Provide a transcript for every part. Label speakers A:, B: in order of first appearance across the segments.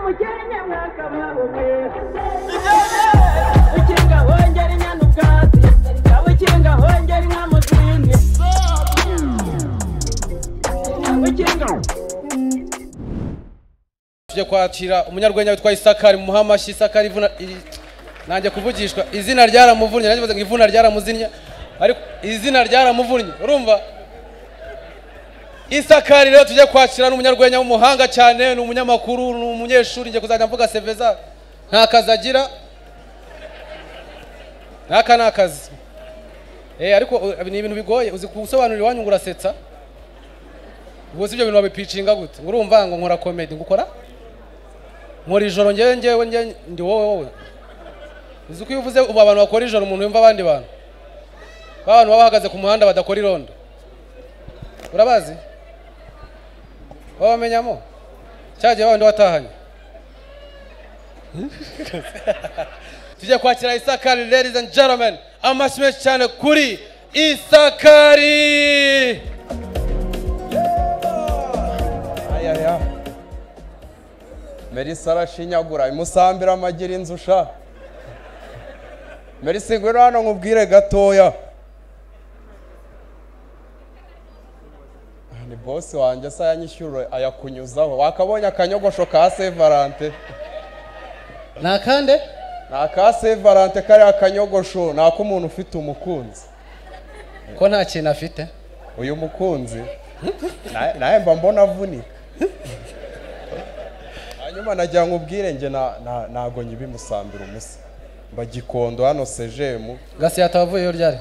A: mukenya mwakabawe ukinga hongera inyana ubwatsi ukinga hongera inka muzindi ukinga
B: tuje kwakira umunyarwenya witwa Isakari Muhamashi. Isakari ivuna nanjye kuvugishwa izina ryaramuvunnye, nanjye ngo ivuna ryaramuzinya ariko izina ryaramuvunnye. Urumva Isakari rero tuje kwakira n'umunyarwenya w'umuhanga cyane, ni umunyamakuru, ni umunyeshuri, nje kuzajya mvuga seveza nta kazi agira, naka nakazi ariko ni ibintu bigoye. Uzi kusobanurira iwanyu ngo urasetsa, ubwo sibyo bintu babipicinga gute? Urumva ngo nkora comedy, ngukora nkora ijoro njyewe ndi wowe. Uzi ko uvuze ubu abantu bakora ijoro umuntu yumva abandi bantu baba bahagaze ku muhanda badakora irondo, urabazi? Wamenyamo cyaje babandi watahanye. Tujye kwakira Isakari, ladies and gentlemen, amashyi cyane kuri Isakari.
C: Aya Melissa arashinyagura imusambira amagira inzusha. Melissa ngwino hano nkubwire gatoya. Ni boss wanjye sa yanyishyura ayakunyuzaho. Wakabonye akanyogosho ka Saint Valentin?
B: Nakande?
C: Naka Saint Valentin kari akanyogosho nako umuntu ufite umukunzi.
B: Ko nta kintu afite?
C: Uyu mukunzi naye mba mbona avunika. Hanyuma najya nkubwire nge nago nyibimusambira umusa. Mba Gikondo hano sejemu.
B: Gasi yatavuyeyo ryari?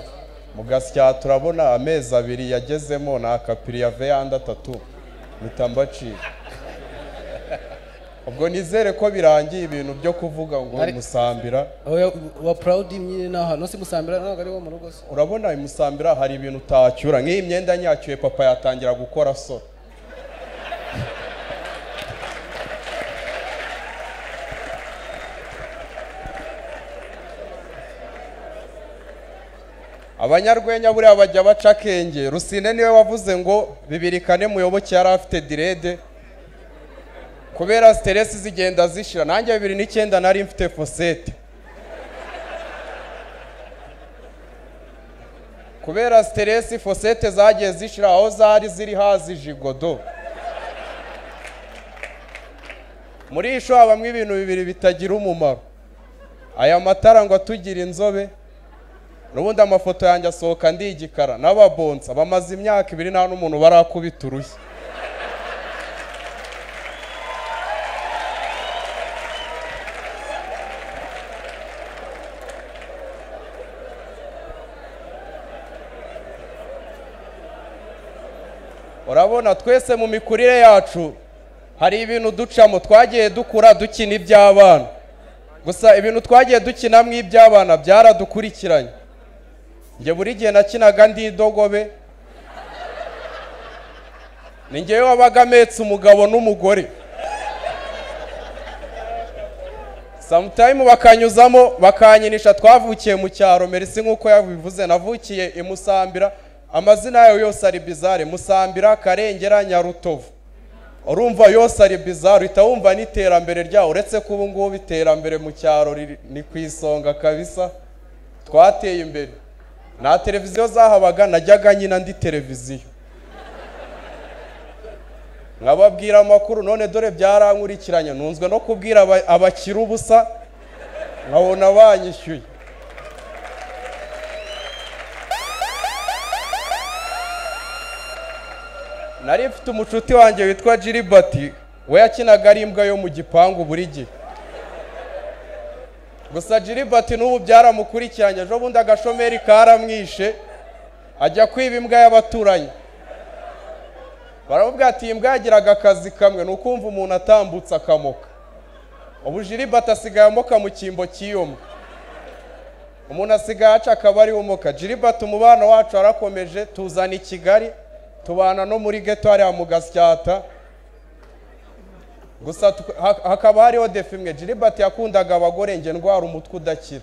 C: Mu Gasya turabona amezi 2 yagezemo na kapiri ya veyanda 3 mitambaci. Ubwo nizere ko birangiye ibintu byo kuvuga ngo musambira.
B: Wa proud imyine naho no si musambira ntabwo ari wo mu rugo.
C: Urabona imusambira hari ibintu utacyura nk'iyi myenda nyacyuye papa yatangira gukora so. Abanyarwenya buriya bajya baca kenge. Rusine niwe wavuze ngo 2 muyoboke yari afite direde kubera stress zigenda zishira. Nanjye 2009 nari mfite fosete kubera stress fosete zagiye zishira aho zari ziri hazi jigodo. Muri isho bamwe ibintu bibiri bitagira umumaro. Aya matara ngo atugira inzobe, nubundi amafoto yanjye asohoka ndigikara n'ababonsa bamaze imyaka 2 nta n'umuntu barakubita urushyi. Urabona twese mu mikurire yacu hari ibintu ducamo, twagiye dukura dukina iby'abana. Gusa ibintu twagiye dukinamo iby'abana byaradukurikiranye. Nge buri gihe nakinaga ndi dogobe. Ni ngewe wabaga metse umugabo n'umugore. Sometime bakanyuzamo bakanyinisha twavukiye mu cyaro. Melissa nkuko yabivuze navukiye imusambira. Amazina yayo yose ari bizarre: Musambira, Karengera, Nyarutovu. Urumva yose ari bizarre, itawumva n'iterambere ryawo. Uretse ko ubu ngubu iterambere mu cyaro ni kwisonga kabisa, twateye imbere. Na televiziyo zahabaga najyaga nyina ndi televiziyo nkababwira amakuru. None dore byarankurikiranye, nunzwe no kubwira abakira ubusa nkabona banyishyuye. Nari mfite umucuti wanjye witwa Jiribati, we yakinaga ari imbwa yo mu gipangu buri gihe. Gusa Jiribati n'ubu byaramukurikiranye. Ejo bundi agashomeri karamwishe ajya kwiba imbwa y'abaturanyi. Baramubwira ati imbwa yagiraga akazi kamwe, ni ukumva umuntu atambutse akamoka. Ubu Jiribati asigaye amoka mu cyimbo cy'iyo mbwa. Umuntu asigaye aca akaba ari umoka. Jiribati umubano wacu arakomeje, tuzana i Kigali, tubana no muri ghetto hariya mu Gasyata. Gusa hakaba hariho defimwe. Jiribati yakundaga abagore, nge ndwara umutwe udakira.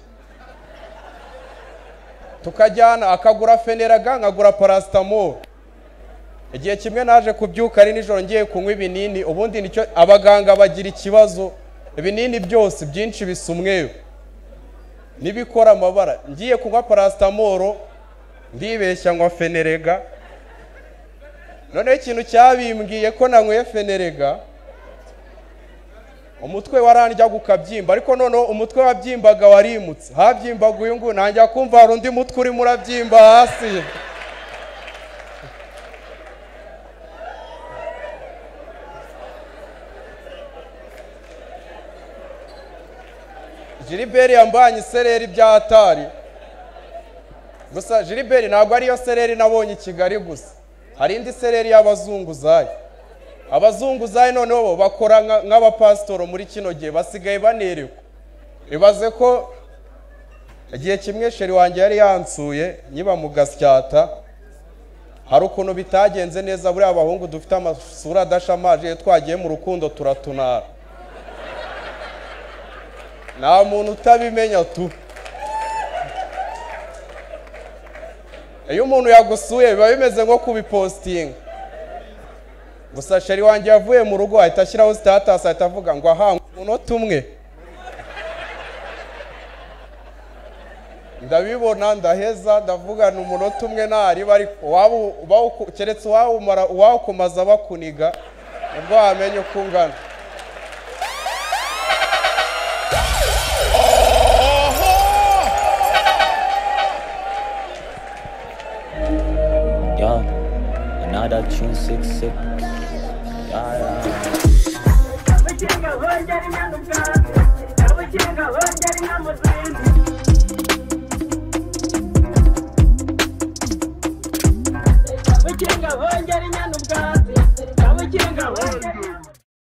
C: Tukajyana akagura Feneraga nkagura paracetamol. Igihe kimwe naje kubyuka ari nijoro ngiye kunywa ibinini, ubundi nicyo abaganga bagira ikibazo ibinini byose byinshi bisa umweru nibikora amabara ngiye kunywa paracetamol ndibeshya ngo fenerega none ikintu cyabimbwiye ko nanyweye fenerega umutwe warandya gukabyimba ariko none umutwe wabyimbaga warimutse habyimbaga uyu ngo nanjya kumva hari undi mutwe uri murabyimba hasi Gilbert yambanye isereri byatari gusa Gilbert ntabwo ariyo sereri nabonye i Kigali gusa hari indi sereri y'abazunguzayi abazunguzayi noneho bo bakora nk'abapasitoro muri kino gihe basigaye banerekwa ibaze ko igihe kimwe sheri wanjye yari yansuye nyiba mu Gasyata hari ukuntu bitagenze neza buri abahungu dufite amasura adashamaje twagiye mu rukundo turatunara nta muntu utabimenya tu iyo umuntu yagusuye biba bimeze nko kubipostinga gusa sheri wanjye yavuye mu rugo ahita ashyiraho status ahita avuga ngo aha umunota umwe ndabibona ndaheza ndavuga ni umunota umwe ntariba ariko keretse uwawukomaza bakuniga ubwo wamenye uko ungana
D: Another tune 66.
A: Abakinga hongera inyanduka, abakinga hongera inamuzindi.